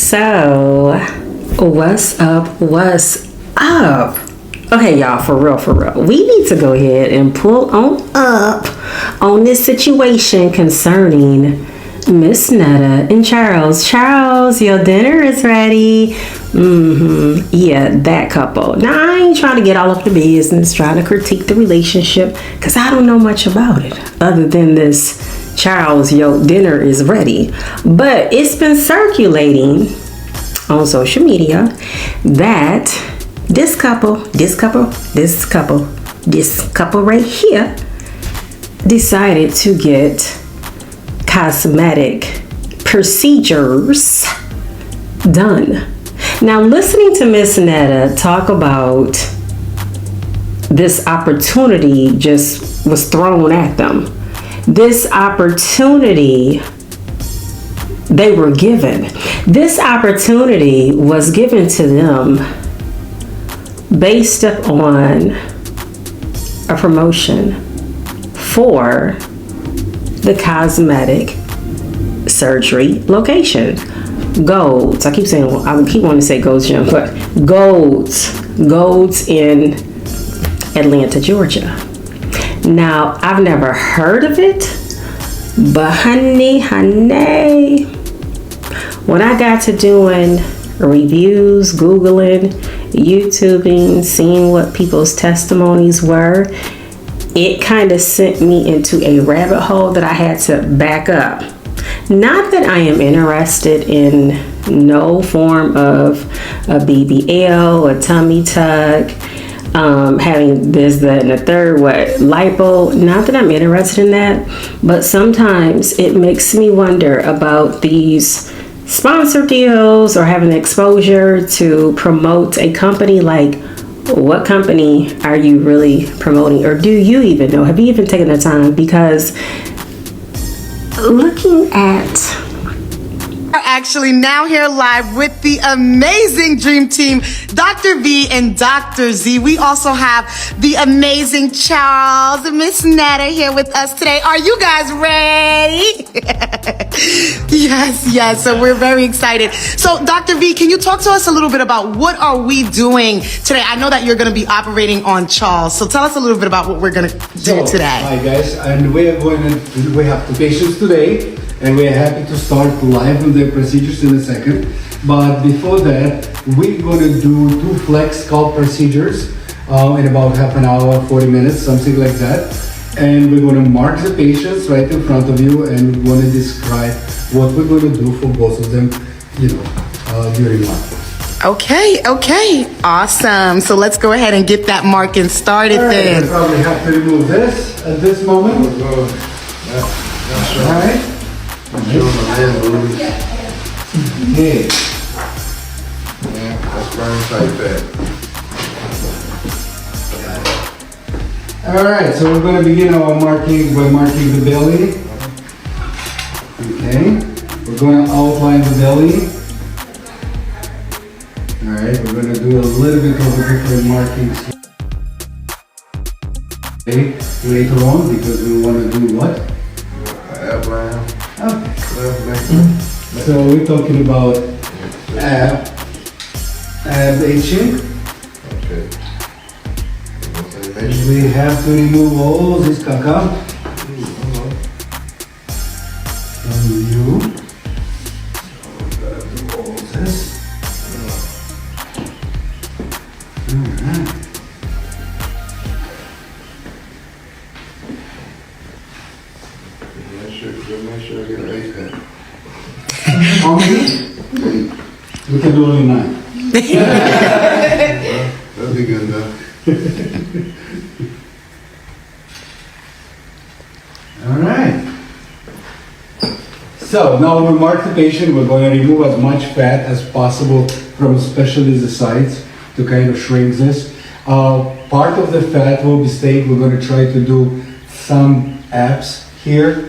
So, what's up? What's up? Okay, y'all, for real. We need to go ahead and pull on up on this situation concerning Miss Netta and Charles. Charles, your dinner is ready. Yeah, that couple. Now, I ain't trying to get all up the business, trying to critique the relationship, because I don't know much about it, other than this, Charles, your dinner is ready. But it's been circulating on social media that this couple right here decided to get cosmetic procedures done. Now, listening to Miss Netta talk about this opportunity just was thrown at them. This opportunity they were given. This opportunity was given to them based upon a promotion for the cosmetic surgery location. Golds. I keep wanting to say Gold's Gym, but Golds in Atlanta, Georgia. Now, I've never heard of it, but honey, when I got to doing reviews, Googling, YouTubing, seeing what people's testimonies were, it kind of sent me into a rabbit hole that I had to back up. Not that I am interested in no form of a BBL, a tummy tuck, having this, that, and the third, lipo. Not that I'm interested in that, but sometimes it makes me wonder about these sponsor deals or having exposure to promote a company. Like, what company are you really promoting, or do you even know? Have you even taken the time? Because looking at We're actually now here live with the amazing Dream Team, Dr. V and Dr. Z. We also have the amazing Charles and Miss Netta here with us today. Are you guys ready? Yes. So we're very excited. So Dr. V, can you talk to us a little bit about what are we doing today? I know that you're going to be operating on Charles. So tell us a little bit about what we're going to do today. Hi guys, and we have two patients today. And we are happy to start live on the procedures in a second. But before that, we're going to do 2 flex scalp procedures in about half an hour, 40 minutes, something like that. And we're going to mark the patients right in front of you, and we're going to describe what we're going to do for both of them, during live. Okay. Awesome. So let's go ahead and get that marking started then. I probably have to remove this at this moment. That's All right. Show the man booty. Okay. Yeah, that's burn type that. All right, so we're going to begin our marking by marking the belly. Okay, we're going to outline the belly. All right, we're going to do a little bit of different markings. Okay, later on, because we want to do what? Outline. Okay. So we're talking about ab etching. Okay. We have to remove all this caca from you. All this. Alright. Make sure I get an 8 cut. How many? We can do only 9. That'll be good enough. Alright. So now we mark the patient. We're going to remove as much fat as possible from especially the sides to kind of shrink this. Part of the fat will be staying. We're going to try to do some abs here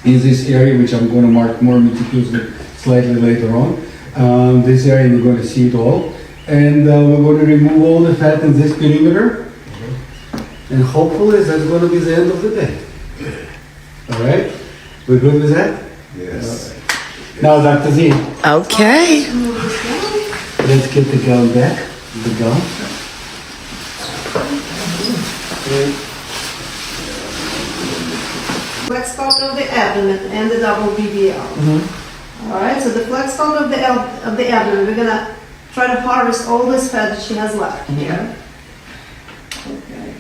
in this area, which I'm going to mark more meticulously slightly later on. This area, you're going to see it all. And we're going to remove all the fat in this perimeter. And hopefully that's going to be the end of the day. All right? We're good with that? Yes. Now, Dr. Z, Okay. let's get the gown back. The gown. Flex count of the abdomen and the double BBL. All right, so the flex count of the abdomen, we're gonna try to harvest all this fat that she has left here. Okay.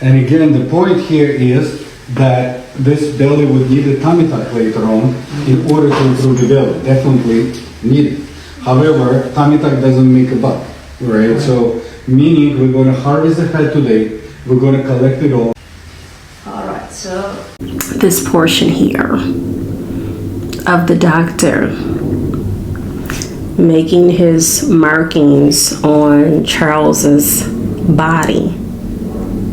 And again, the point here is that this belly would need a tummy tuck later on in order to improve the belly. Definitely needed. However, tummy tuck doesn't make a butt, right? So, meaning we're going to harvest the fat today, we're going to collect it all. All right, so This portion here of the doctor making his markings on Charles's body.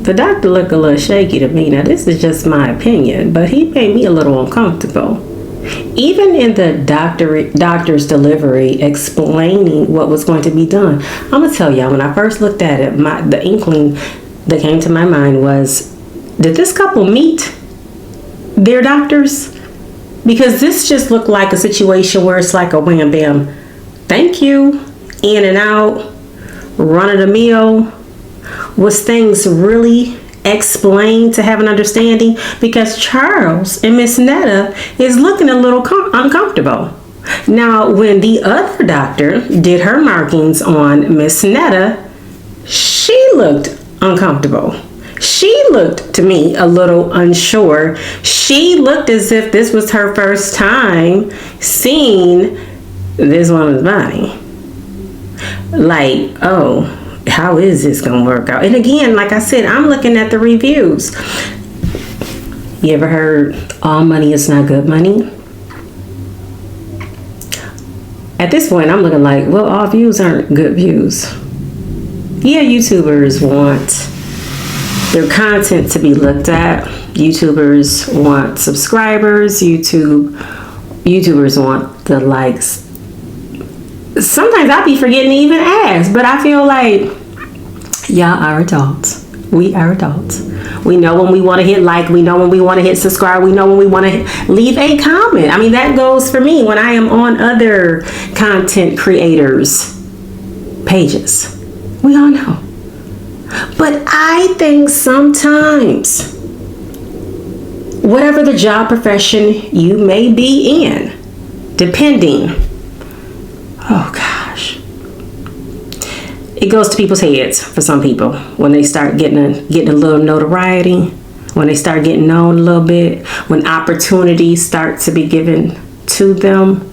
The doctor looked a little shaky to me. Now, this is just my opinion, but he made me a little uncomfortable. Even in the doctor's delivery explaining what was going to be done, I'm gonna tell y'all, when I first looked at it, the inkling that came to my mind was, did this couple meet their doctors? Because this just looked like a situation where it's like a wham bam, thank you, in and out, run of the mill. Was things really explained to have an understanding? Because Charles and Miss Netta is looking a little uncomfortable. Now, when the other doctor did her markings on Miss Netta, she looked uncomfortable. She looked to me a little unsure. She looked as if this was her first time seeing this woman's body. Like, oh, how is this gonna work out? And again, like I said, I'm looking at the reviews. You ever heard all money is not good money? At this point, I'm looking like, well, all views aren't good views. Yeah, YouTubers want their content to be looked at. YouTubers want subscribers. YouTubers want the likes. Sometimes I be forgetting to even ask, but I feel like y'all are adults. We are adults. We know when we want to hit like, we know when we want to hit subscribe, we know when we want to leave a comment. I mean, that goes for me when I am on other content creators' pages. We all know. But I think sometimes, whatever the job profession you may be in, depending, oh gosh, it goes to people's heads for some people when they start getting a little notoriety, when they start getting known a little bit, when opportunities start to be given to them.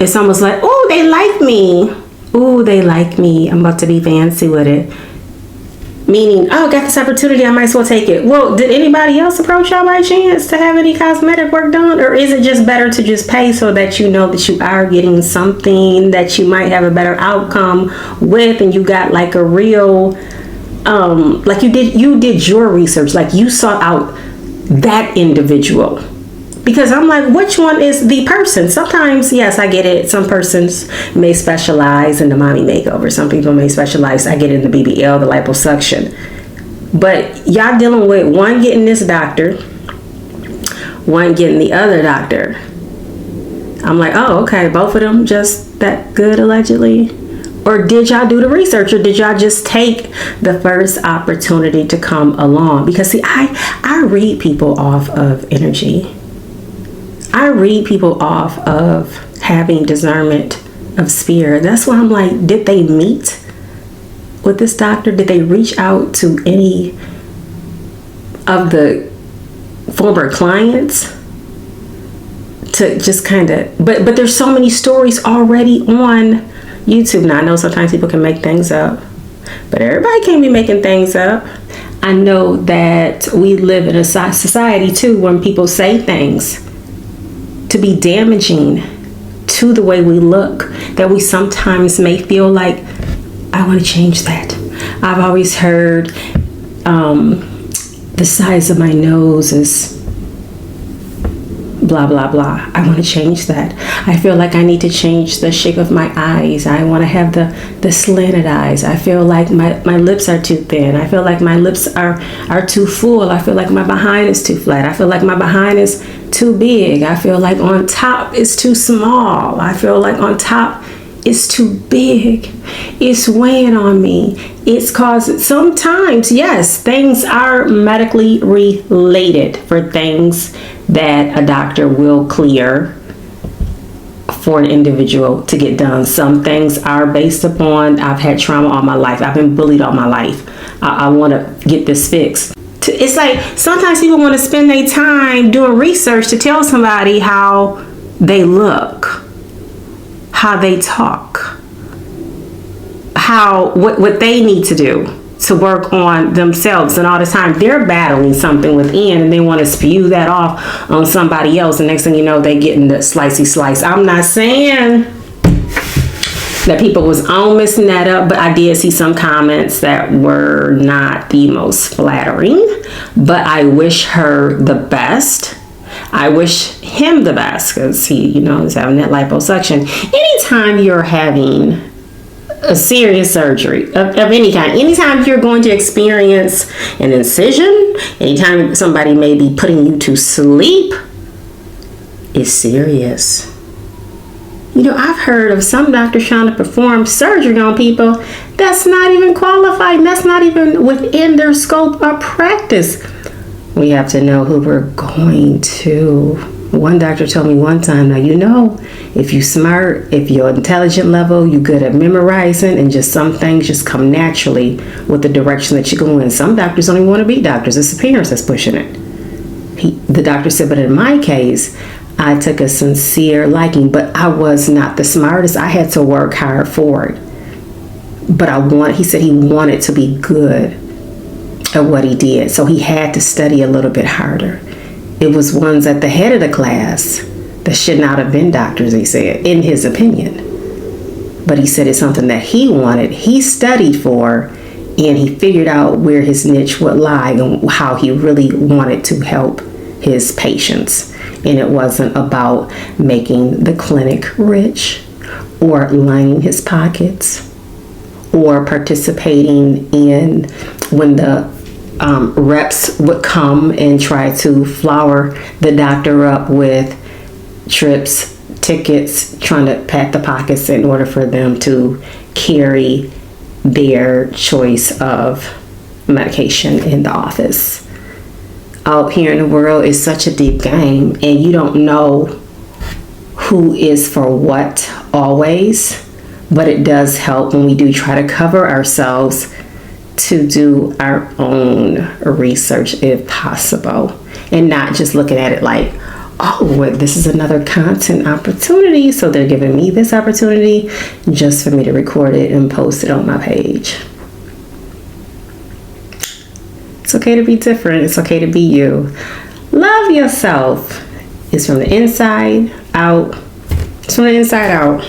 It's almost like, oh, they like me. Oh, they like me. I'm about to be fancy with it. Meaning, oh, got this opportunity, I might as well take it. Well, did anybody else approach y'all by chance to have any cosmetic work done? Or is it just better to just pay so that you know that you are getting something that you might have a better outcome with, and you got like a real, like you did your research, like you sought out that individual. Because I'm like, which one is the person? Sometimes, yes, I get it. Some persons may specialize in the mommy makeover. Some people may specialize, I get it, in the BBL, the liposuction. But y'all dealing with one getting this doctor, one getting the other doctor. I'm like, oh, okay, both of them just that good, allegedly? Or did y'all do the research, or did y'all just take the first opportunity to come along? Because see, I read people off of energy. I read people off of having discernment of spirit. That's why I'm like, did they meet with this doctor? Did they reach out to any of the former clients to just kind of, but there's so many stories already on YouTube. Now, I know sometimes people can make things up, but everybody can't be making things up. I know that we live in a society too when people say things to be damaging to the way we look, that we sometimes may feel like, I want to change that. I've always heard the size of my nose is blah blah blah. I want to change that. I feel like I need to change the shape of my eyes. I want to have the slanted eyes. I feel like my lips are too thin. I feel like my lips are too full. I feel like my behind is too flat. I feel like my behind is too big. I feel like on top is too small. I feel like on top is too big. It's weighing on me. It's causing, sometimes, yes, things are medically related for things that a doctor will clear for an individual to get done. Some things are based upon, I've had trauma all my life. I've been bullied all my life. I want to get this fixed. It's like sometimes people want to spend their time doing research to tell somebody how they look, how they talk, what they need to do to work on themselves. And all the time they're battling something within and they want to spew that off on somebody else. And next thing you know, they getting the slicey slice. I'm not saying that people was on Miss Netta, but I did see some comments that were not the most flattering. But I wish her the best. I wish him the best because he, is having that liposuction. Anytime you're having a serious surgery of any kind, anytime you're going to experience an incision, anytime somebody may be putting you to sleep, it's serious. I've heard of some doctors trying to perform surgery on people that's not even qualified, and that's not even within their scope of practice. We have to know who we're going to. One doctor told me one time, now if you smart, if you're intelligent level, you're good at memorizing, and just some things just come naturally with the direction that you go in. Some doctors don't even want to be doctors. It's appearance that's pushing it. The doctor said, but in my case, I took a sincere liking, but I was not the smartest. I had to work hard for it. But he said he wanted to be good at what he did. So he had to study a little bit harder. It was ones at the head of the class that should not have been doctors, he said, in his opinion. But he said it's something that he wanted, he studied for, and he figured out where his niche would lie and how he really wanted to help his patients. And it wasn't about making the clinic rich or lining his pockets or participating in when the reps would come and try to flower the doctor up with trips, tickets, trying to pat the pockets in order for them to carry their choice of medication in the office. Out here in the world is such a deep game, and you don't know who is for what always, but it does help when we do try to cover ourselves to do our own research if possible, and not just looking at it like, oh, this is another content opportunity, so they're giving me this opportunity just for me to record it and post it on my page. It's okay to be different. It's okay to be you. Love yourself. It's from the inside out. It's from the inside out.